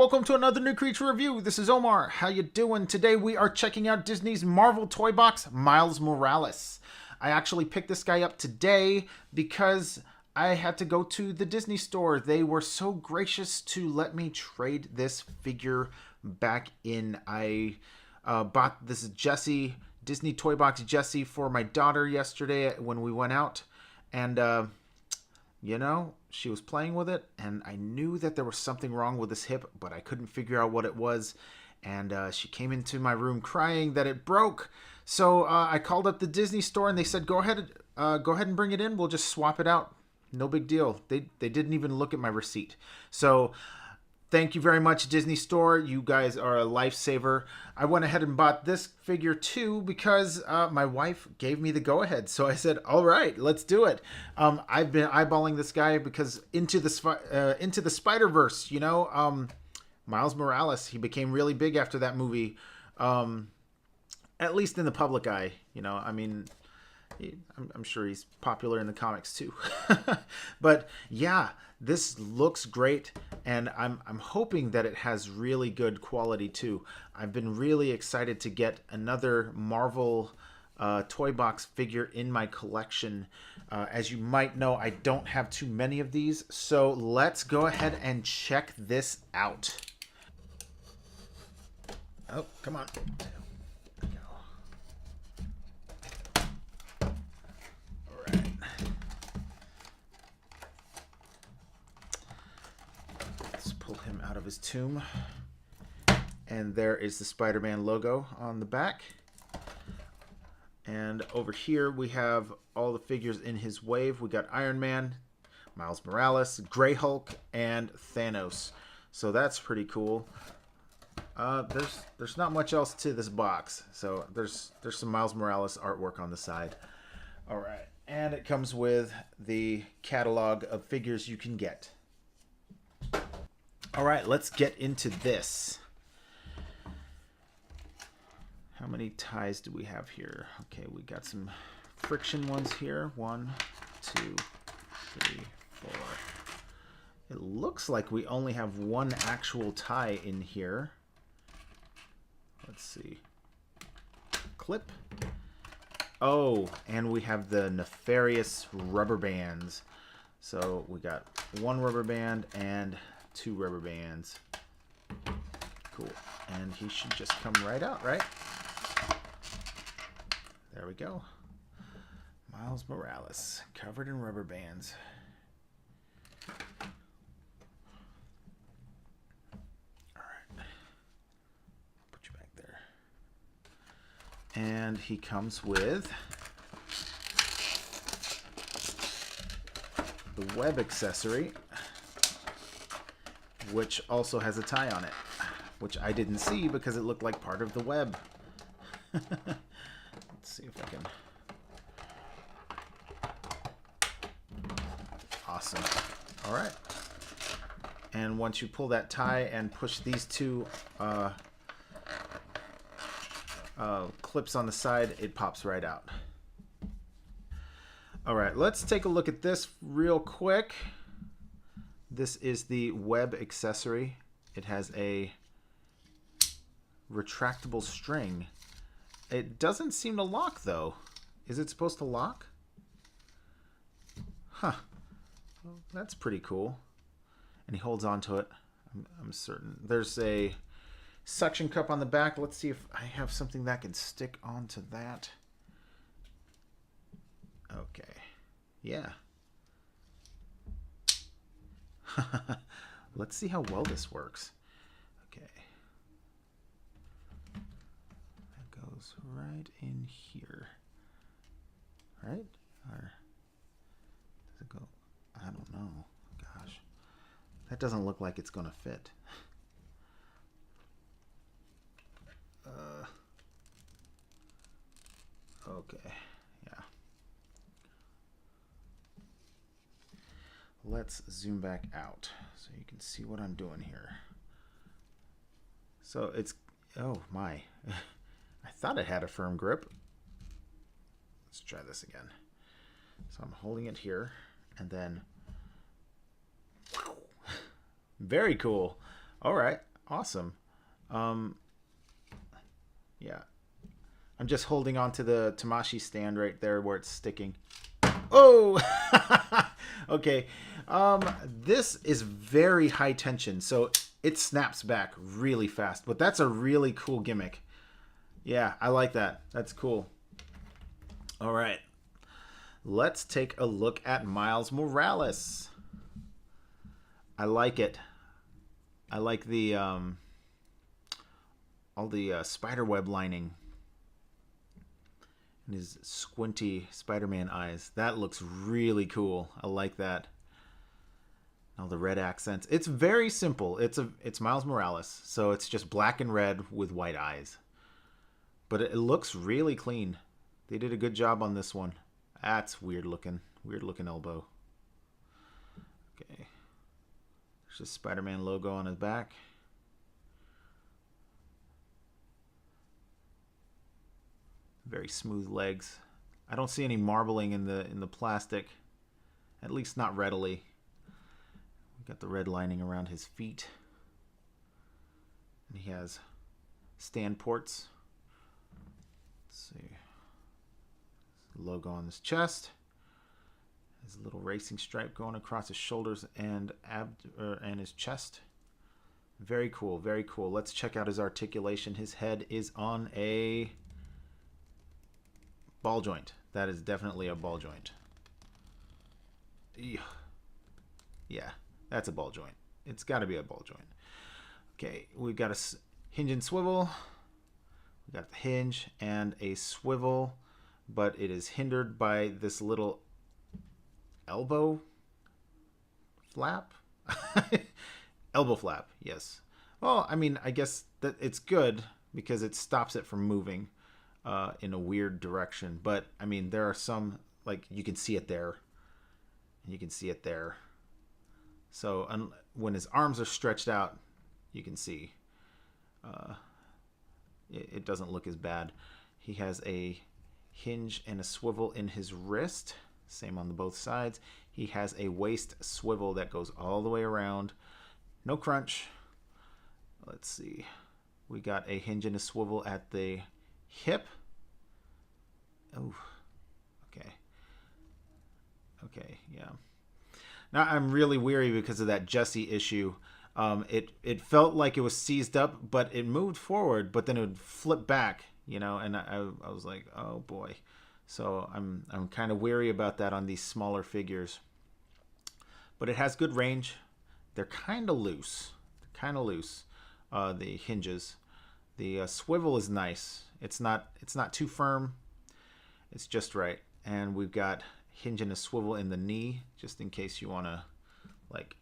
welcome to another new creature review. This is Omar. How you doing? Today we are checking out Disney's Marvel toy box, Miles Morales. I actually picked this guy up today because I had to go to the Disney store. They were so gracious to let me trade this figure back in. I bought this Jessie, Disney toy box Jessie for my daughter yesterday when we went out. And you know, she was playing with it, and I knew that there was something wrong with this hip, but I couldn't figure out what it was. And she came into my room crying that it broke. So I called up the Disney store, and they said, go ahead and bring it in. We'll just swap it out. No big deal. They didn't even look at my receipt. So thank you very much, Disney Store. You guys are a lifesaver. I went ahead and bought this figure too because my wife gave me the go-ahead. So I said, all right, let's do it. I've been eyeballing this guy because into the Spider-Verse, you know, Miles Morales, he became really big after that movie, at least in the public eye. You know, I mean, I'm sure he's popular in the comics too. But yeah, this looks great, and I'm hoping that it has really good quality too. I've been really excited to get another Marvel toy box figure in my collection. As you might know, I don't have too many of these, so let's go ahead and check this out. Oh, come on. Him out of his tomb, and there is the Spider-Man logo on the back, and over here we have all the figures in his wave. We got Iron Man, Miles Morales, Grey Hulk, and Thanos, so that's pretty cool. There's not much else to this box, so there's some Miles Morales artwork on the side. All right, and it comes with the catalog of figures you can get. All right, let's get into this. How many ties do we have here? Okay, we got some friction ones here. 1, 2, 3, 4. It looks like we only have one actual tie in here. Let's see. Clip. Oh, and we have the nefarious rubber bands. So we got one rubber band and 2 rubber bands. Cool. And he should just come right out, right? There we go. Miles Morales, covered in rubber bands. All right. Put you back there. And he comes with the web accessory, which also has a tie on it, which I didn't see because it looked like part of the web. Let's see if I can. Awesome. All right. And once you pull that tie and push these two clips on the side, it pops right out. All right, let's take a look at this real quick. This is the web accessory. It has a retractable string. It doesn't seem to lock, though. Is it supposed to lock? Huh. Well, that's pretty cool. And he holds on to it. I'm certain. There's a suction cup on the back. Let's see if I have something that can stick onto that. Okay. Yeah. Let's see how well this works. Okay. That goes right in here. Right? Or does it go? I don't know. Gosh. That doesn't look like it's going to fit. Okay. Yeah. Let's zoom back out so you can see what I'm doing here. So it's, oh my, I thought it had a firm grip. Let's try this again. So I'm holding it here and then, very cool. All right. Awesome. Um, yeah. I'm just holding on to the Tamashi stand right there where it's sticking. Oh! Okay. This is very high tension, so it snaps back really fast. But that's a really cool gimmick. Yeah, I like that. That's cool. All right. Let's take a look at Miles Morales. I like it. I like the all the spider web lining and his squinty Spider-Man eyes. That looks really cool. I like that. All the red accents. It's very simple. It's Miles Morales, so it's just black and red with white eyes. But it looks really clean. They did a good job on this one. That's weird looking. Weird looking elbow. Okay. There's the Spider-Man logo on his back. Very smooth legs. I don't see any marbling in the plastic. At least not readily. We got the red lining around his feet. And he has stand ports. Let's see. Logo on his chest. His little racing stripe going across his shoulders and and his chest. Very cool, very cool. Let's check out his articulation. His head is on a ball joint. That is definitely a ball joint. Yeah, that's a ball joint. It's got to be a ball joint. Okay, we've got a hinge and swivel. We've got the hinge and a swivel, but it is hindered by this little elbow flap. Elbow flap, yes. Well, I mean, I guess that it's good because it stops it from moving in a weird direction. But, I mean, there are some, like, you can see it there. And you can see it there. So, when his arms are stretched out, you can see it doesn't look as bad. He has a hinge and a swivel in his wrist. Same on both sides. He has a waist swivel that goes all the way around. No crunch. Let's see. We got a hinge and a swivel at the hip. Oh, okay. Okay, yeah. Now I'm really weary because of that Jesse issue. It felt like it was seized up, but it moved forward, but then it would flip back, you know, and I was like, oh boy. So I'm kind of weary about that on these smaller figures. But it has good range. They're kind of loose. The hinges. The swivel is nice. It's not too firm. It's just right. And we've got hinge and a swivel in the knee, just in case you want to, like,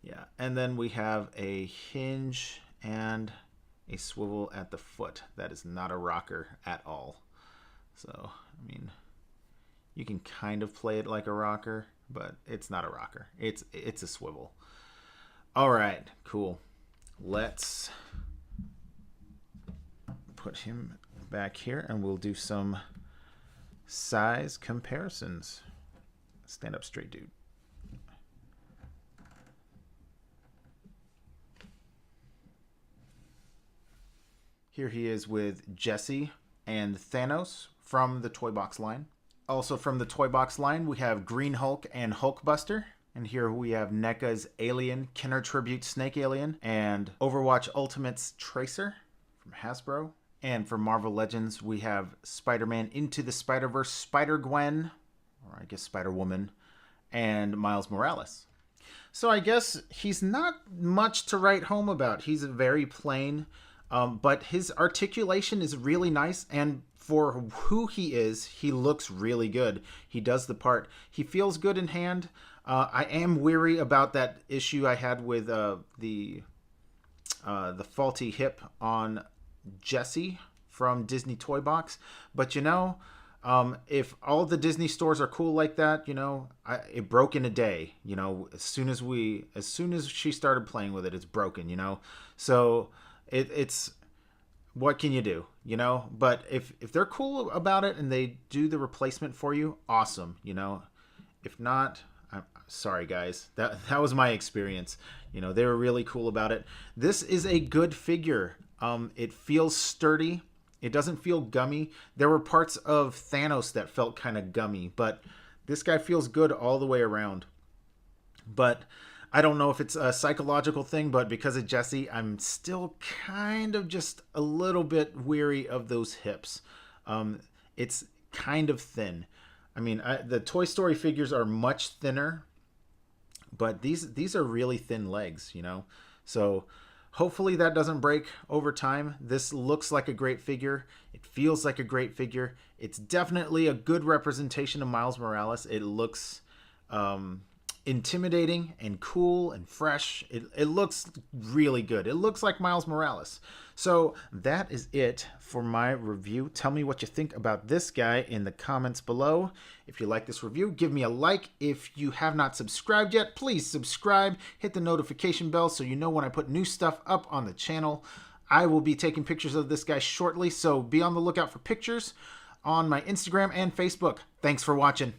yeah. And then we have a hinge and a swivel at the foot. That is not a rocker at all. So, I mean, you can kind of play it like a rocker, but it's not a rocker. It's a swivel. All right, cool. Let's put him back here and we'll do some size comparisons. Stand up straight, dude. Here he is with Jesse and Thanos from the Toybox line. Also from the Toybox line, we have Green Hulk and Hulkbuster. And here we have NECA's Alien, Kenner Tribute Snake Alien, and Overwatch Ultimate's Tracer from Hasbro. And for Marvel Legends, we have Spider-Man Into the Spider-Verse Spider-Gwen, or I guess Spider-Woman, and Miles Morales. So I guess he's not much to write home about. He's very plain, but his articulation is really nice, and for who he is, he looks really good. He does the part. He feels good in hand. I am weary about that issue I had with the faulty hip on Jesse from Disney Toy Box. But you know, if all the Disney stores are cool like that, you know, it broke in a day. You know, as soon as she started playing with it, it's broken. You know, so it's what can you do? You know, but if they're cool about it and they do the replacement for you, awesome. You know, if not, I'm sorry, guys. That was my experience. You know, they were really cool about it. This is a good figure. It feels sturdy. It doesn't feel gummy. There were parts of Thanos that felt kind of gummy, but this guy feels good all the way around. But I don't know if it's a psychological thing, but because of Jesse, I'm still kind of just a little bit weary of those hips. It's kind of thin. I mean, the Toy Story figures are much thinner, but these are really thin legs, you know. So hopefully that doesn't break over time. This looks like a great figure. It feels like a great figure. It's definitely a good representation of Miles Morales. It looks intimidating and cool and fresh. It looks really good. It looks like Miles Morales. So that is it for my review. Tell me what you think about this guy in the comments below. If you like this review, give me a like. If you have not subscribed yet, please subscribe. Hit the notification bell so you know when I put new stuff up on the channel. I will be taking pictures of this guy shortly, so be on the lookout for pictures on my Instagram and Facebook. Thanks for watching.